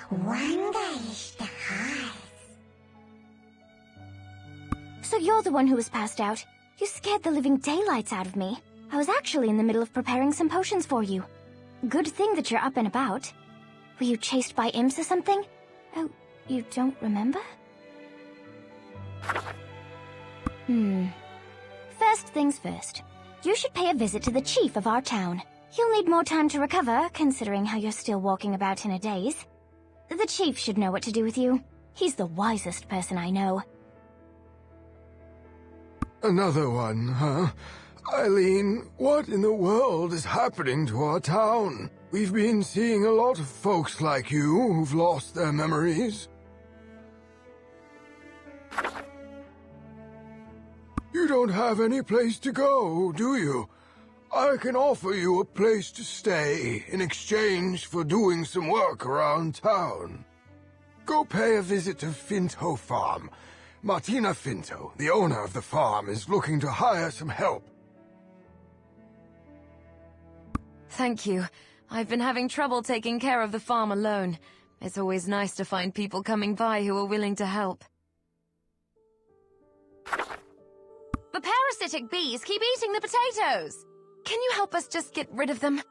Wanda is the heart. So you're the one who was passed out. You scared the living daylights out of me. I was actually in the middle of preparing some potions for you. Good thing that you're up and about. Were you chased by imps or something? Oh, you don't remember? First things first. You should pay a visit to the chief of our town. You'll need more time to recover, considering how you're still walking about in a daze. The chief should know what to do with you. He's the wisest person I know. Another one, huh? Eileen, what in the world is happening to our town? We've been seeing a lot of folks like you who've lost their memories. You don't have any place to go, do you? I can offer you a place to stay in exchange for doing some work around town. Go pay a visit to Finto Farm. Martina Finto, the owner of the farm, is looking to hire some help. Thank you. I've been having trouble taking care of the farm alone. It's always nice to find people coming by who are willing to help. The parasitic bees keep eating the potatoes! Can you help us just get rid of them?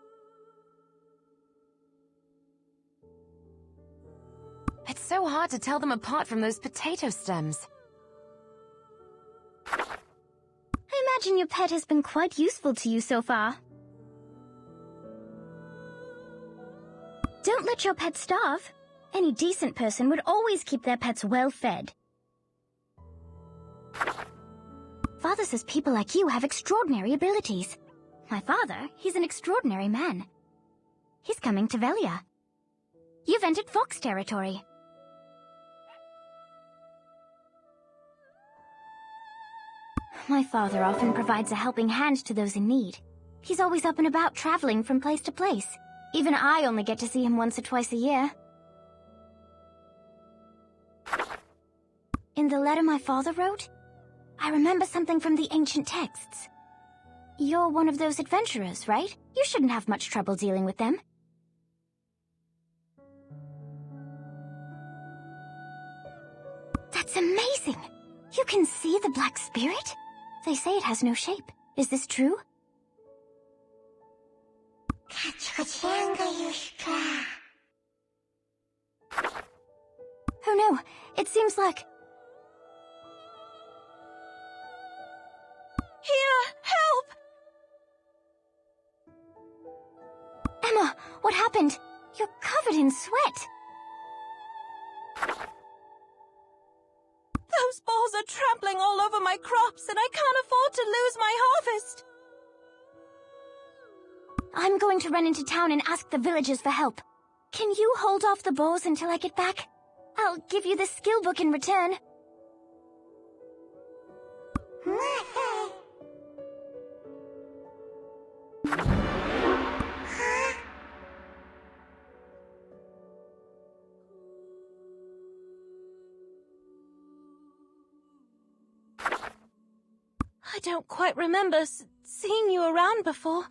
It's so hard to tell them apart from those potato stems. I imagine your pet has been quite useful to you so far. Don't let your pet starve. Any decent person would always keep their pets well fed. Father says people like you have extraordinary abilities. My father, he's an extraordinary man. He's coming to Velia. You've entered Fox territory. My father often provides a helping hand to those in need. He's always up and about traveling from place to place. Even I only get to see him once or twice a year. In the letter my father wrote, I remember something from the ancient texts. You're one of those adventurers, right? You shouldn't have much trouble dealing with them. That's amazing! You can see the Black Spirit? They say it has no shape. Is this true? Oh no, it seems like... Here! Help! Emma, what happened? You're covered in sweat. Those balls are trampling all over my crops, and I can't afford to lose my harvest. I'm going to run into town and ask the villagers for help. Can you hold off the boars until I get back? I'll give you the skill book in return. I don't quite remember seeing you around before.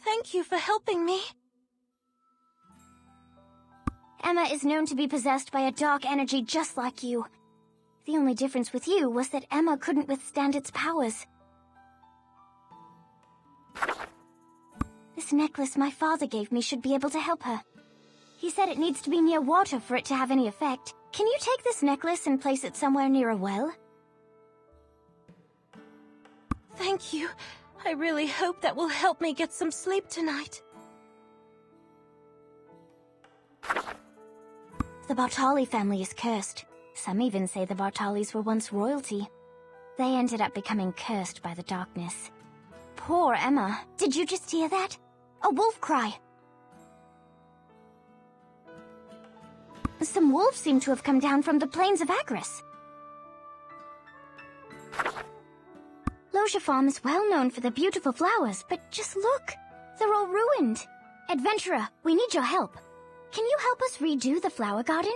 Thank you for helping me. Emma is known to be possessed by a dark energy just like you. The only difference with you was that Emma couldn't withstand its powers. This necklace my father gave me should be able to help her. He said it needs to be near water for it to have any effect. Can you take this necklace and place it somewhere near a well? Thank you. I really hope that will help me get some sleep tonight. The Bartali family is cursed. Some even say the Bartalis were once royalty. They ended up becoming cursed by the darkness. Poor Emma. Did you just hear that? A wolf cry. Some wolves seem to have come down from the plains of Agris. Loja Farm is well known for their beautiful flowers, but just look. They're all ruined. Adventurer, we need your help. Can you help us redo the flower garden?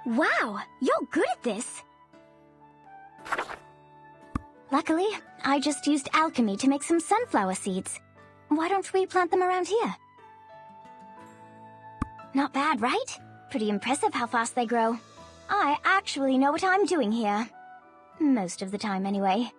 Wow, you're good at this. Luckily, I just used alchemy to make some sunflower seeds. Why don't we plant them around here? Not bad, right? Pretty impressive how fast they grow. I actually know what I'm doing here. Most of the time, anyway.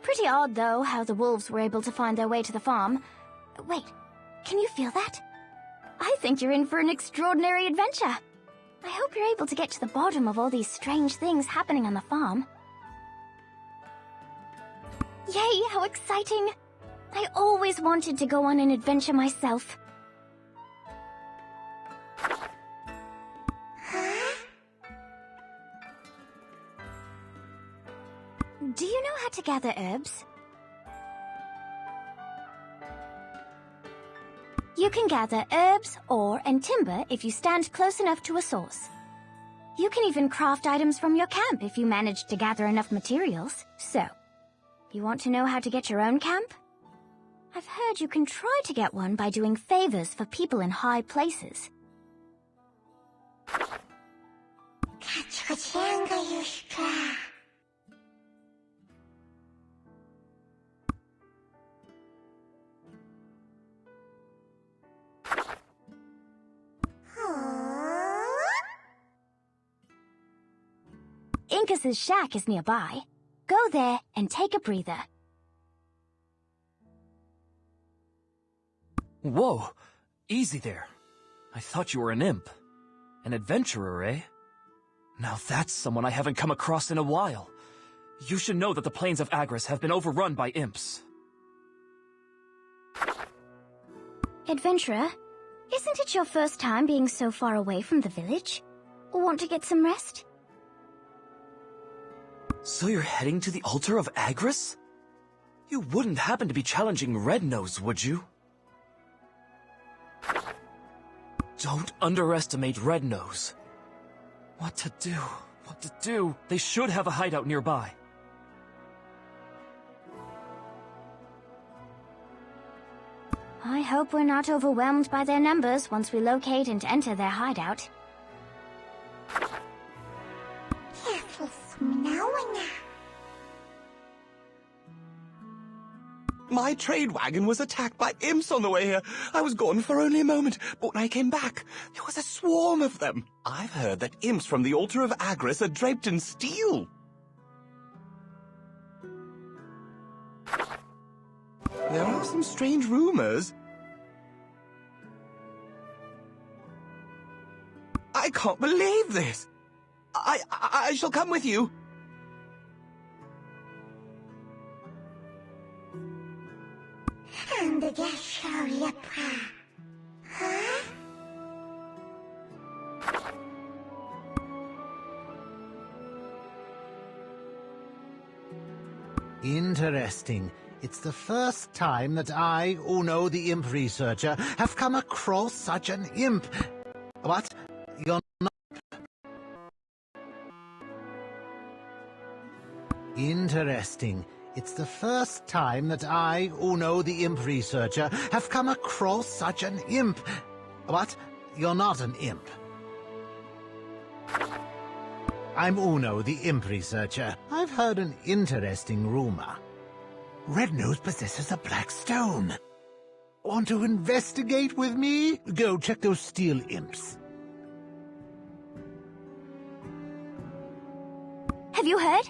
Pretty odd, though, how the wolves were able to find their way to the farm. Wait, can you feel that? I think you're in for an extraordinary adventure. I hope you're able to get to the bottom of all these strange things happening on the farm. Yay, how exciting! I always wanted to go on an adventure myself. Do you know how to gather herbs? You can gather herbs, ore, and timber if you stand close enough to a source. You can even craft items from your camp if you manage to gather enough materials. So, you want to know how to get your own camp? I've heard you can try to get one by doing favors for people in high places. Incas's shack is nearby. Go there and take a breather. Whoa! Easy there. I thought you were an imp. An adventurer, eh? Now that's someone I haven't come across in a while. You should know that the plains of Agris have been overrun by imps. Adventurer, isn't it your first time being so far away from the village? Want to get some rest? So you're heading to the altar of Agris? You wouldn't happen to be challenging Rednose, would you? Don't underestimate Rednose. What to do? What to do? They should have a hideout nearby. I hope we're not overwhelmed by their numbers once we locate and enter their hideout. My trade wagon was attacked by imps on the way here. I was gone for only a moment, but when I came back, there was a swarm of them. I've heard that imps from the altar of Agris are draped in steel. There are some strange rumors. I can't believe this. I shall come with you. Interesting. It's the first time that I, Uno the Imp Researcher, have come across such an imp. What? You're not... Interesting. It's the first time that I, Uno the Imp Researcher, have come across such an imp. What? You're not an imp. I'm Uno the Imp Researcher. I've heard an interesting rumor. Rednose possesses a black stone. Want to investigate with me? Go check those steel imps. Have you heard?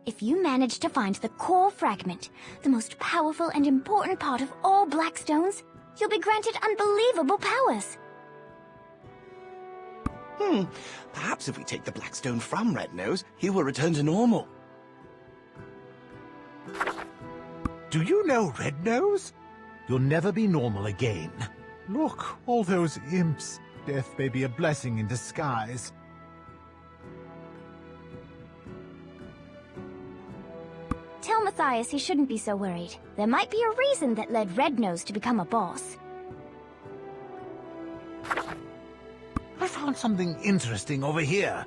If you manage to find the core fragment, the most powerful and important part of all black stones, you'll be granted unbelievable powers. Perhaps if we take the black stone from Rednose, he will return to normal. Do you know Rednose? You'll never be normal again. Look, all those imps. Death may be a blessing in disguise. Tell Matthias he shouldn't be so worried. There might be a reason that led Rednose to become a boss. I found something interesting over here.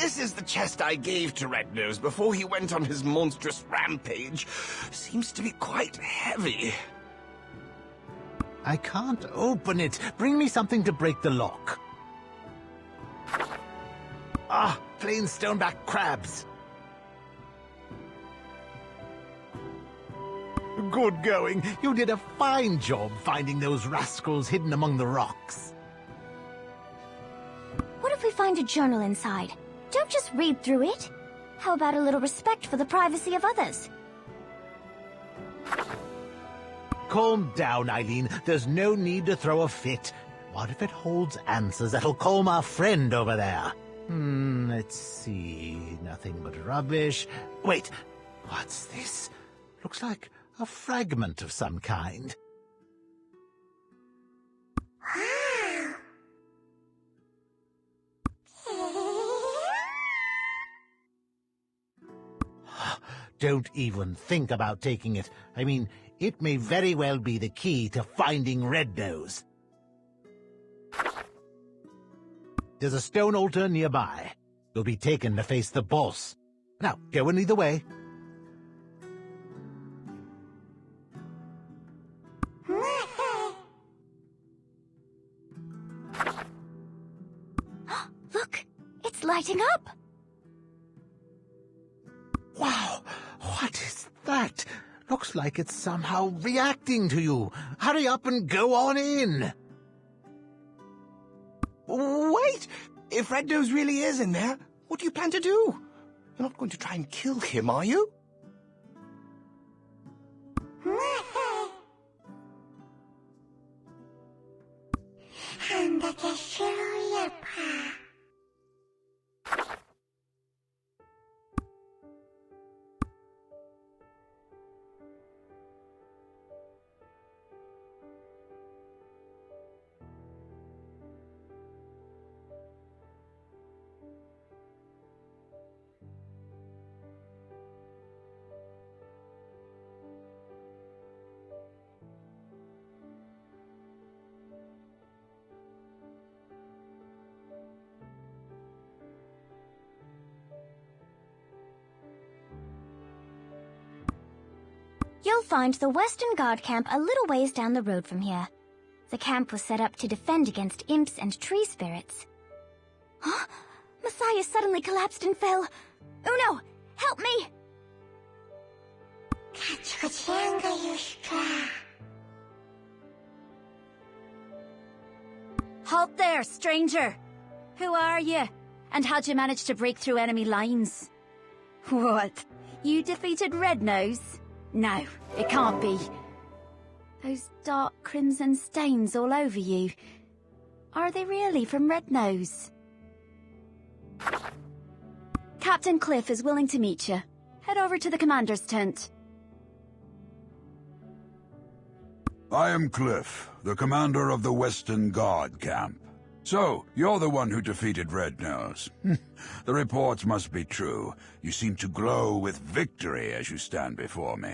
This is the chest I gave to Red Nose before he went on his monstrous rampage. Seems to be quite heavy. I can't open it. Bring me something to break the lock. Ah, plain stoneback crabs. Good going. You did a fine job finding those rascals hidden among the rocks. What if we find a journal inside? Don't just read through it. How about a little respect for the privacy of others? Calm down, Eileen. There's no need to throw a fit. What if it holds answers that'll calm our friend over there? Let's see. Nothing but rubbish. Wait, what's this? Looks like a fragment of some kind. Don't even think about taking it. I mean, it may very well be the key to finding Red Nose. There's a stone altar nearby. You'll be taken to face the boss. Now, go and lead the way. Look, it's lighting up. Wow, what is that? Looks like it's somehow reacting to you. Hurry up and go on in. Wait! If Red Nose really is in there, what do you plan to do? You're not going to try and kill him, are you? You'll find the Western Guard camp a little ways down the road from here. The camp was set up to defend against imps and tree spirits. Huh? Messiah suddenly collapsed and fell. Uno, help me! Halt there, stranger! Who are you? And how'd you manage to break through enemy lines? What? You defeated Red Nose? No, it can't be. Those dark crimson stains all over you. Are they really from Red Nose? Captain Cliff is willing to meet you. Head over to the commander's tent. I am Cliff, the commander of the Western Guard camp. So, you're the one who defeated Red Nose. The reports must be true. You seem to glow with victory as you stand before me.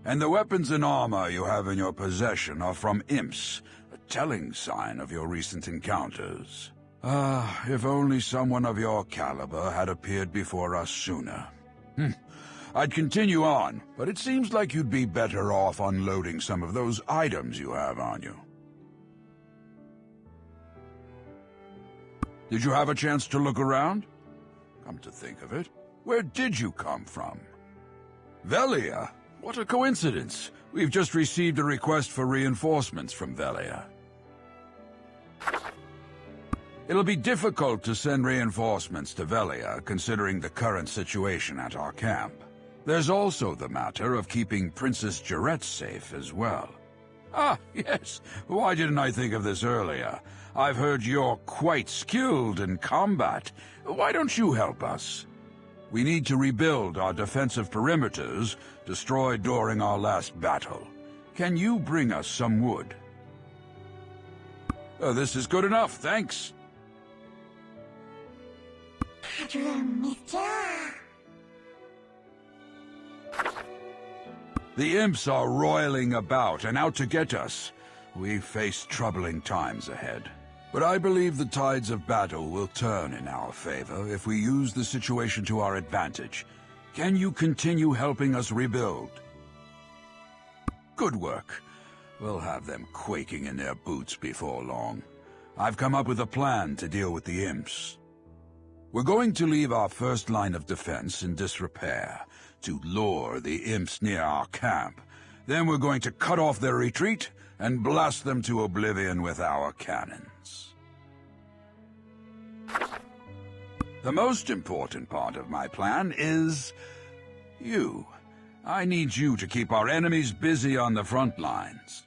And the weapons and armor you have in your possession are from imps, a telling sign of your recent encounters. If only someone of your caliber had appeared before us sooner. I'd continue on, but it seems like you'd be better off unloading some of those items you have on you. Did you have a chance to look around? Come to think of it, where did you come from? Velia? What a coincidence. We've just received a request for reinforcements from Velia. It'll be difficult to send reinforcements to Velia, considering the current situation at our camp. There's also the matter of keeping Princess Jarette safe as well. Ah, yes. Why didn't I think of this earlier? I've heard you're quite skilled in combat. Why don't you help us? We need to rebuild our defensive perimeters destroyed during our last battle. Can you bring us some wood? This is good enough, thanks. The imps are roiling about and out to get us. We face troubling times ahead. But I believe the tides of battle will turn in our favor if we use the situation to our advantage. Can you continue helping us rebuild? Good work. We'll have them quaking in their boots before long. I've come up with a plan to deal with the imps. We're going to leave our first line of defense in disrepair to lure the imps near our camp. Then we're going to cut off their retreat and blast them to oblivion with our cannons. The most important part of my plan is you. I need you to keep our enemies busy on the front lines.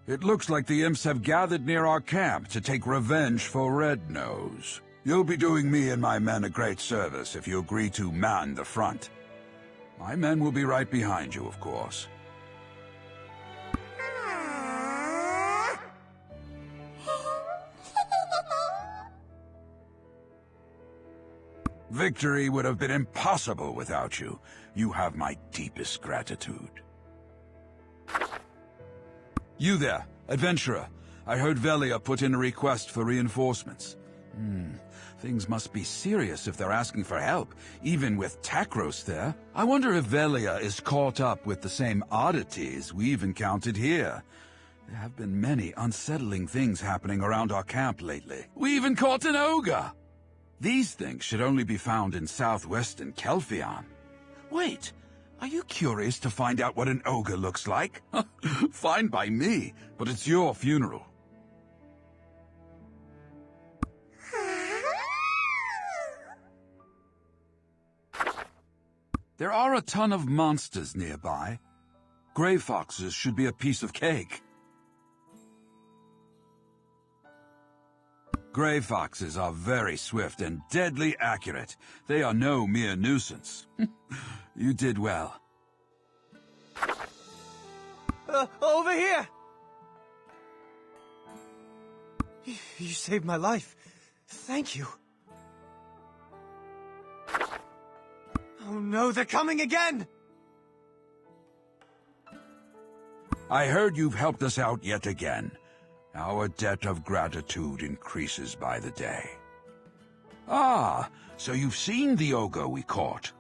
It looks like the imps have gathered near our camp to take revenge for Red Nose. You'll be doing me and my men a great service if you agree to man the front. My men will be right behind you, of course. Victory would have been impossible without you. You have my deepest gratitude. You there, adventurer. I heard Velia put in a request for reinforcements. Things must be serious if they're asking for help, even with Takros there. I wonder if Velia is caught up with the same oddities we've encountered here. There have been many unsettling things happening around our camp lately. We even caught an ogre! These things should only be found in southwestern Kelfion. Wait, are you curious to find out what an ogre looks like? Fine by me, but it's your funeral. There are a ton of monsters nearby. Grey foxes should be a piece of cake. Grey foxes are very swift and deadly accurate. They are no mere nuisance. You did well. Over here! You saved my life. Thank you. Oh no, they're coming again! I heard you've helped us out yet again. Our debt of gratitude increases by the day. Ah, so you've seen the ogre we caught.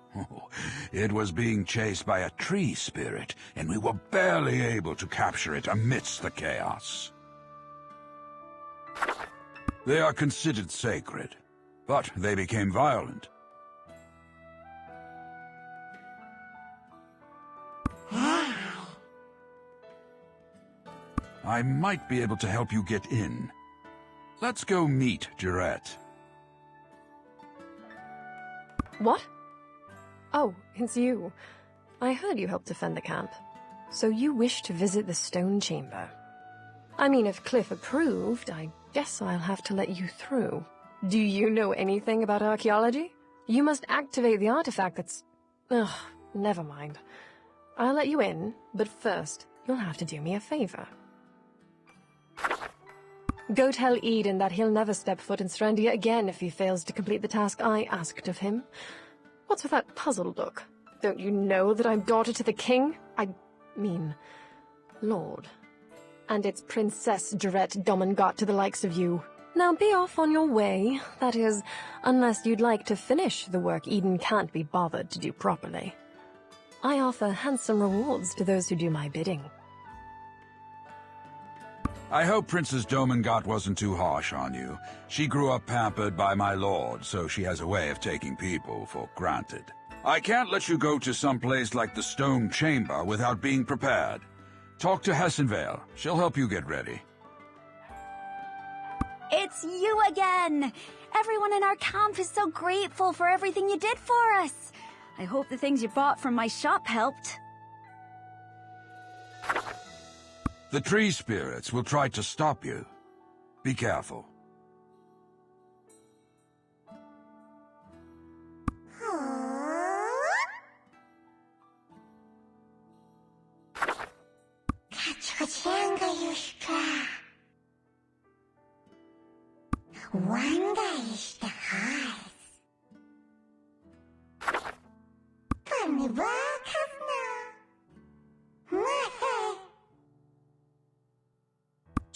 It was being chased by a tree spirit, and we were barely able to capture it amidst the chaos. They are considered sacred, but they became violent. I might be able to help you get in. Let's go meet Jarrett. What? Oh, it's you. I heard you helped defend the camp. So you wish to visit the Stone Chamber. I mean, if Cliff approved, I guess I'll have to let you through. Do you know anything about archaeology? You must activate the artifact that's... Ugh, never mind. I'll let you in, but first, you'll have to do me a favor. Go tell Eden that he'll never step foot in Strandia again if he fails to complete the task I asked of him. What's with that puzzled look? Don't you know that I'm daughter to the king? I mean, lord. And it's Princess Jarrett Domingot to the likes of you. Now be off on your way. That is, unless you'd like to finish the work Eden can't be bothered to do properly. I offer handsome rewards to those who do my bidding. I hope Princess Domingot wasn't too harsh on you. She grew up pampered by my lord, so she has a way of taking people for granted. I can't let you go to some place like the Stone Chamber without being prepared. Talk to Hessenvale. She'll help you get ready. It's you again! Everyone in our camp is so grateful for everything you did for us. I hope the things you bought from my shop helped. The tree spirits will try to stop you. Be careful.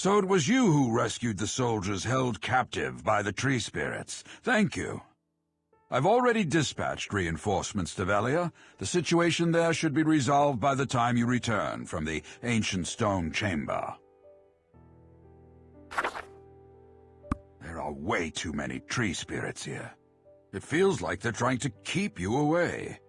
So it was you who rescued the soldiers held captive by the tree spirits. Thank you. I've already dispatched reinforcements to Velia. The situation there should be resolved by the time you return from the ancient stone chamber. There are way too many tree spirits here. It feels like they're trying to keep you away.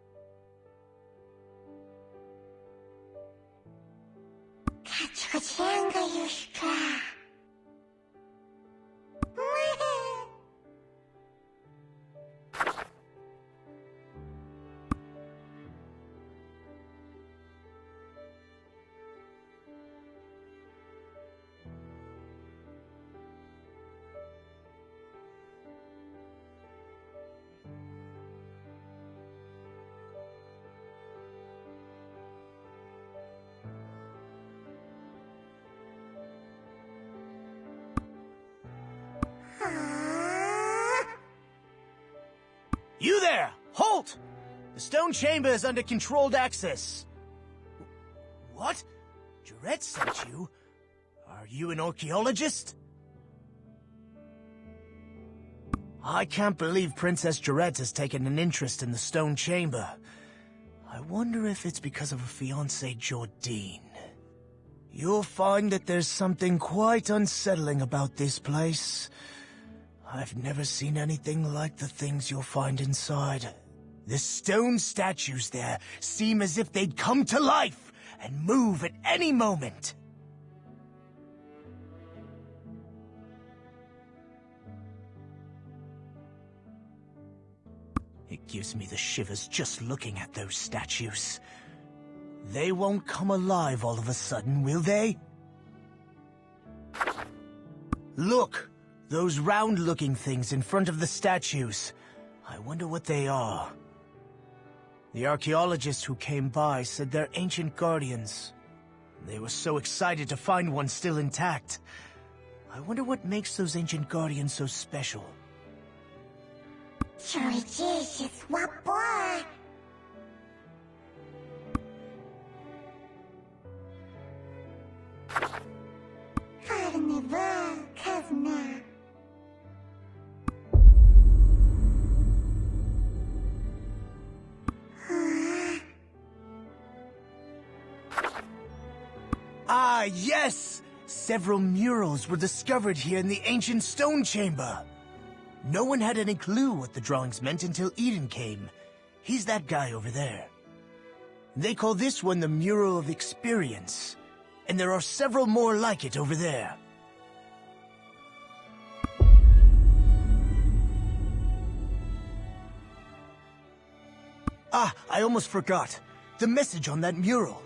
You there! Halt! The stone chamber is under controlled access. What? Jarette sent you? Are you an archaeologist? I can't believe Princess Jarette has taken an interest in the stone chamber. I wonder if it's because of her fiancé Jordine. You'll find that there's something quite unsettling about this place. I've never seen anything like the things you'll find inside. The stone statues there seem as if they'd come to life and move at any moment. It gives me the shivers just looking at those statues. They won't come alive all of a sudden, will they? Look! Those round-looking things in front of the statues. I wonder what they are. The archaeologists who came by said they're ancient guardians. They were so excited to find one still intact. I wonder what makes those ancient guardians so special. Ah, yes! Several murals were discovered here in the ancient stone chamber. No one had any clue what the drawings meant until Eden came. He's that guy over there. They call this one the Mural of Experience, and there are several more like it over there. Ah, I almost forgot. The message on that mural.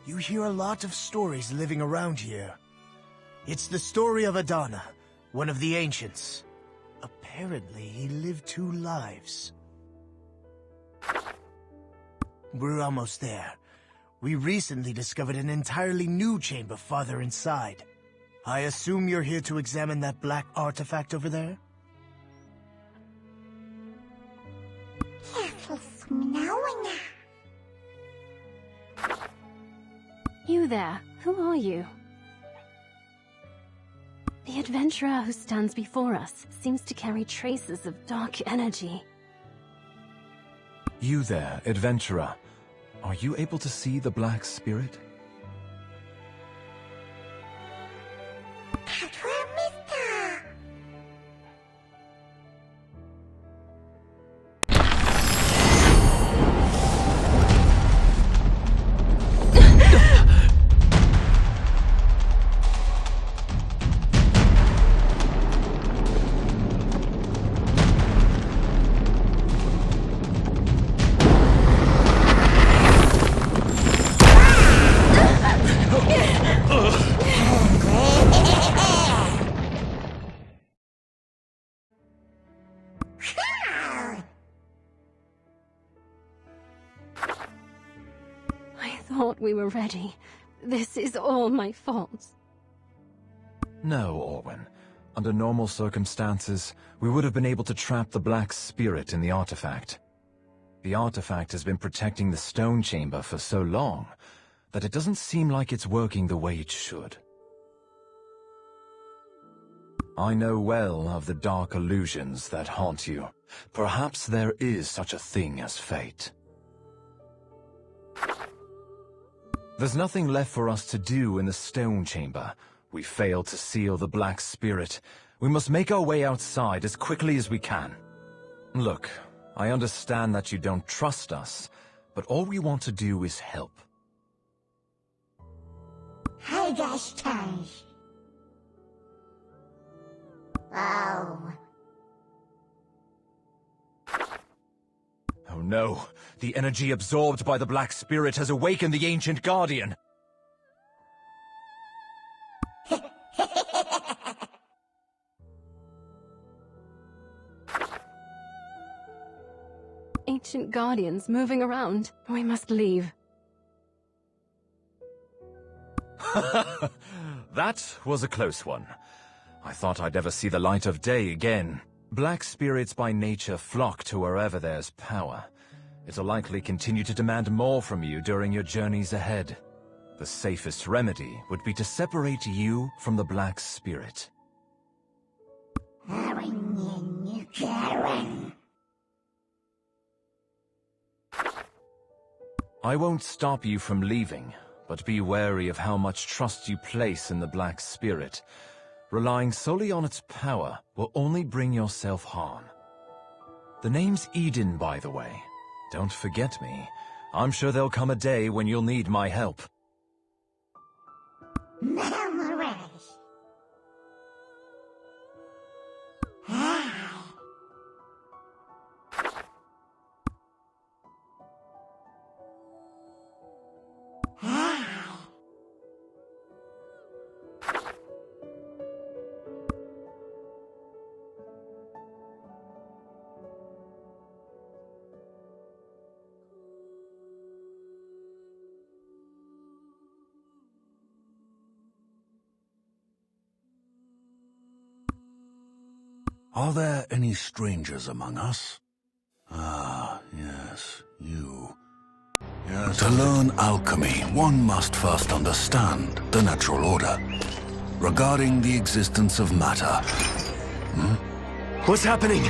You hear a lot of stories living around here. It's the story of Adana, one of the ancients. Apparently, he lived 2 lives. We're almost there. We recently discovered an entirely new chamber farther inside. I assume you're here to examine that black artifact over there? You there, who are you? The adventurer who stands before us seems to carry traces of dark energy. You there, adventurer. Are you able to see the Black Spirit? We were ready. This is all my fault. No, Orwen. Under normal circumstances, we would have been able to trap the Black Spirit in the artifact. The artifact has been protecting the stone chamber for so long that it doesn't seem like it's working the way it should. I know well of the dark illusions that haunt you. Perhaps there is such a thing as fate. There's nothing left for us to do in the stone chamber. We failed to seal the Black Spirit. We must make our way outside as quickly as we can. Look, I understand that you don't trust us, but all we want to do is help. Hi, Gashtage. Oh. Oh no, the energy absorbed by the Black Spirit has awakened the Ancient Guardian. Ancient Guardians moving around. We must leave. That was a close one. I thought I'd never see the light of day again. Black spirits by nature flock to wherever there's power. It'll likely continue to demand more from you during your journeys ahead. The safest remedy would be to separate you from the Black Spirit. I won't stop you from leaving, but be wary of how much trust you place in the Black Spirit. Relying solely on its power will only bring yourself harm. The name's Eden, by the way. Don't forget me. I'm sure there'll come a day when you'll need my help. Are there any strangers among us? Ah, yes, you. Yes, to learn alchemy, one must first understand the natural order. Regarding the existence of matter. What's happening?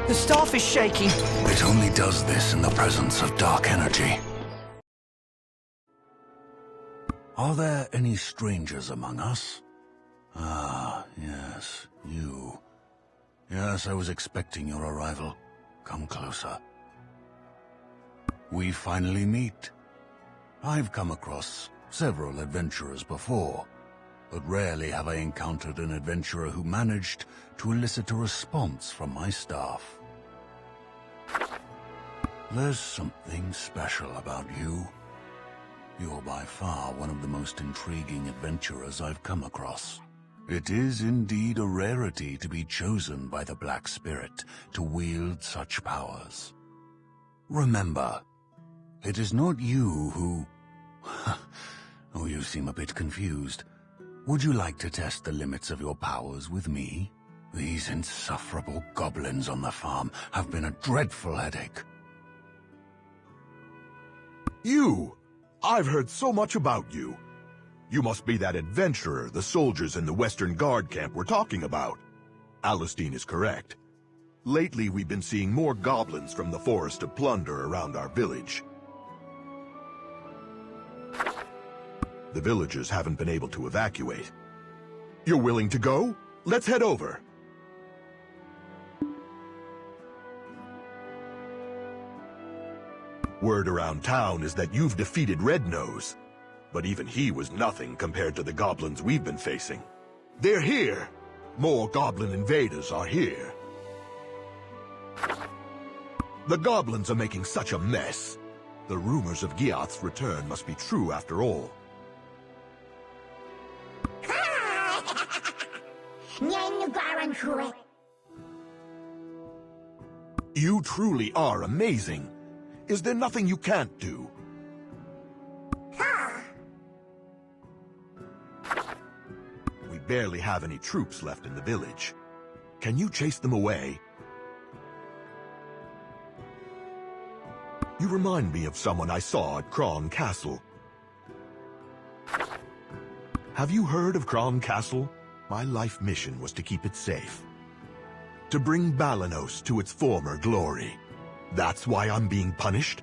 The staff is shaking. It only does this in the presence of dark energy. Are there any strangers among us? Ah, yes, you. Yes, I was expecting your arrival. Come closer. We finally meet. I've come across several adventurers before, but rarely have I encountered an adventurer who managed to elicit a response from my staff. There's something special about you. You're by far one of the most intriguing adventurers I've come across. It is indeed a rarity to be chosen by the Black Spirit to wield such powers. Remember, it is not you who... Oh, you seem a bit confused. Would you like to test the limits of your powers with me? These insufferable goblins on the farm have been a dreadful headache. You! I've heard so much about you. You must be that adventurer the soldiers in the Western Guard camp were talking about. Alistine is correct. Lately, we've been seeing more goblins from the Forest of Plunder around our village. The villagers haven't been able to evacuate. You're willing to go? Let's head over. Word around town is that you've defeated Rednose. But even he was nothing compared to the goblins we've been facing. They're here! More goblin invaders are here. The goblins are making such a mess. The rumors of Giath's return must be true after all. You truly are amazing. Is there nothing you can't do? We barely have any troops left in the village. Can you chase them away? You remind me of someone I saw at Kron Castle. Have you heard of Kron Castle? My life mission was to keep it safe. To bring Balanos to its former glory. That's why I'm being punished?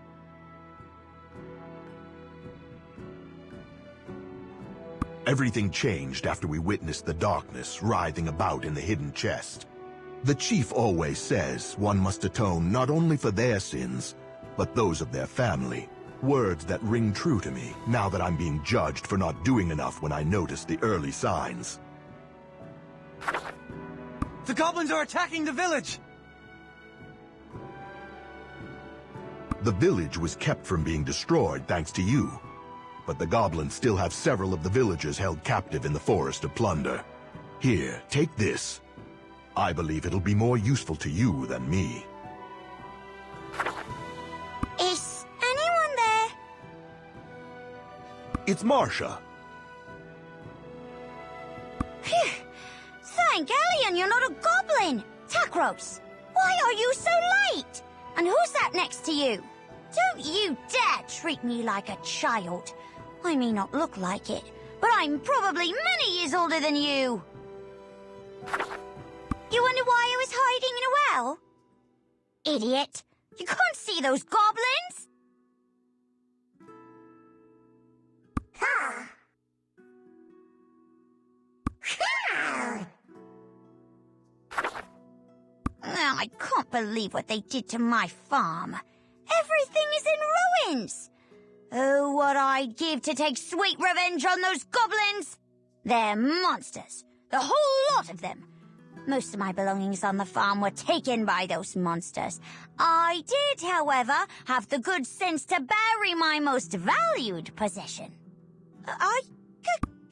Everything changed after we witnessed the darkness writhing about in the hidden chest. The chief always says one must atone not only for their sins, but those of their family. Words that ring true to me now that I'm being judged for not doing enough when I noticed the early signs. The goblins are attacking the village! The village was kept from being destroyed thanks to you. But the goblins still have several of the villagers held captive in the Forest of Plunder. Here, take this. I believe it'll be more useful to you than me. Is anyone there? It's Marcia. Phew. Thank Elion you're not a goblin! Takros, why are you so late? And who's that next to you? Don't you dare treat me like a child. I may not look like it, but I'm probably many years older than you. You wonder why I was hiding in a well? Idiot! You can't see those goblins! Ha! I can't believe what they did to my farm. Everything is in ruins. Oh, what I'd give to take sweet revenge on those goblins! They're monsters, the whole lot of them. Most of my belongings on the farm were taken by those monsters. I did, however, have the good sense to bury my most valued possession. I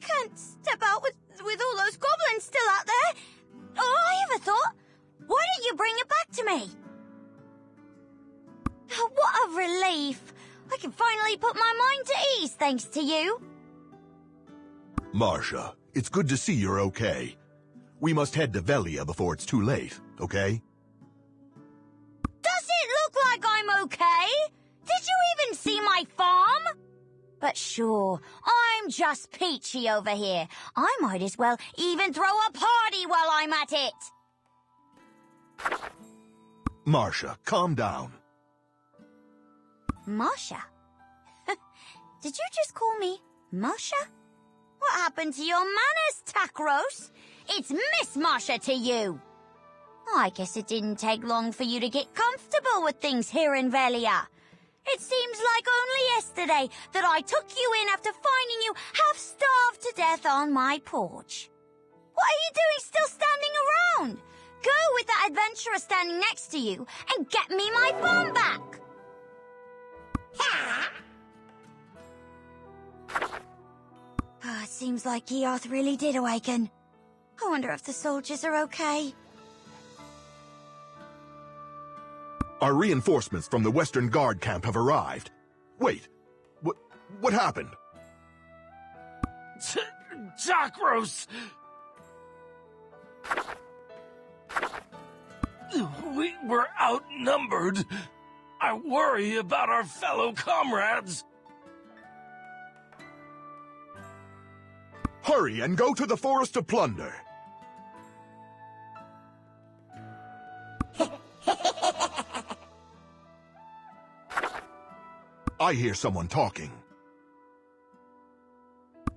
can't step out with all those goblins still out there. All I ever thought, why don't you bring it back to me? What a relief. I can finally put my mind to ease thanks to you. Marcia, it's good to see you're okay. We must head to Velia before it's too late, okay? Does it look like I'm okay? Did you even see my farm? But sure, I'm just peachy over here. I might as well even throw a party while I'm at it. Marcia, calm down. Marcia? Did you just call me Marcia? What happened to your manners, Takros? It's Miss Marcia to you. I guess it didn't take long for you to get comfortable with things here in Velia. It seems like only yesterday that I took you in after finding you half-starved to death on my porch. What are you doing still standing around? Go with that adventurer standing next to you and get me my farm back. It seems like Eoth really did awaken. I wonder if the soldiers are okay. Our reinforcements from the Western Guard camp have arrived. Wait, what happened? Takros! We were outnumbered. I worry about our fellow comrades. Hurry and go to the Forest of Plunder. I hear someone talking.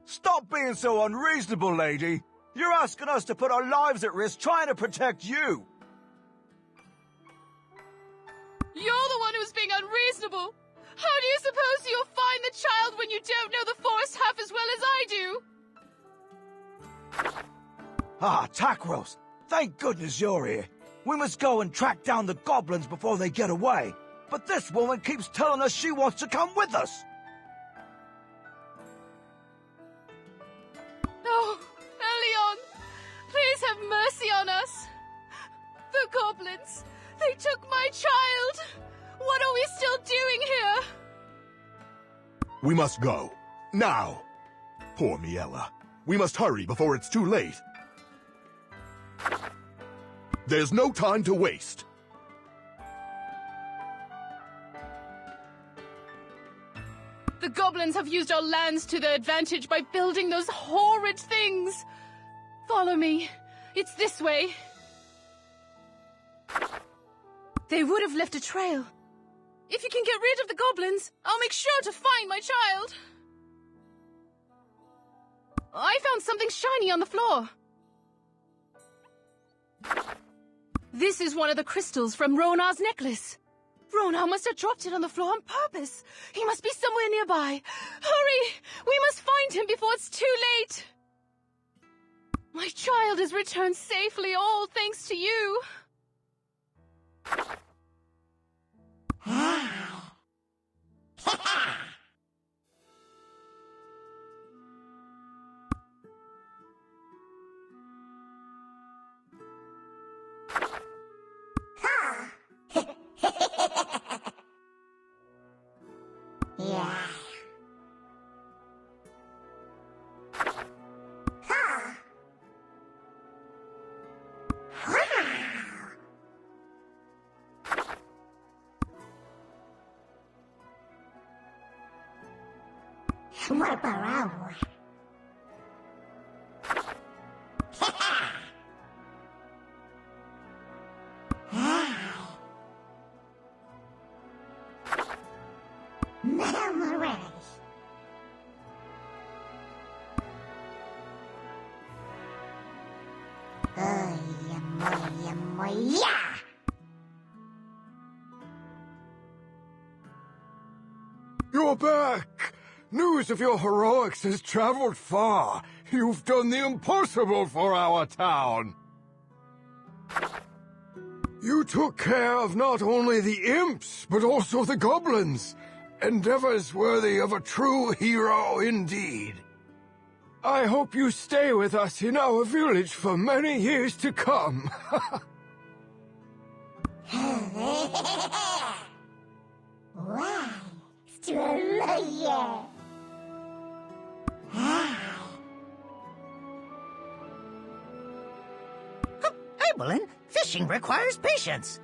Stop being so unreasonable, lady. You're asking us to put our lives at risk trying to protect you. You're the one who's being unreasonable. How do you suppose you'll find the child when you don't know the forest half as well as I do? Ah, Takros, thank goodness you're here. We must go and track down the goblins before they get away. But this woman keeps telling us she wants to come with us. Oh, Elion, please have mercy on us. The goblins, they took my child. What are we still doing here? We must go. Now! Poor Miela. We must hurry before it's too late. There's no time to waste. The goblins have used our lands to their advantage by building those horrid things. Follow me. It's this way. They would have left a trail. If you can get rid of the goblins, I'll make sure to find my child. I found something shiny on the floor. This is one of the crystals from Ronar's necklace. Ronar must have dropped it on the floor on purpose. He must be somewhere nearby. Hurry! We must find him before it's too late. My child has returned safely, all thanks to you. Yeah. What around? Memories. Yeah. You're back! News of your heroics has traveled far. You've done the impossible for our town. You took care of not only the imps, but also the goblins. Endeavors worthy of a true hero indeed. I hope you stay with us in our village for many years to come. Wow, yeah. Evelyn, fishing requires patience.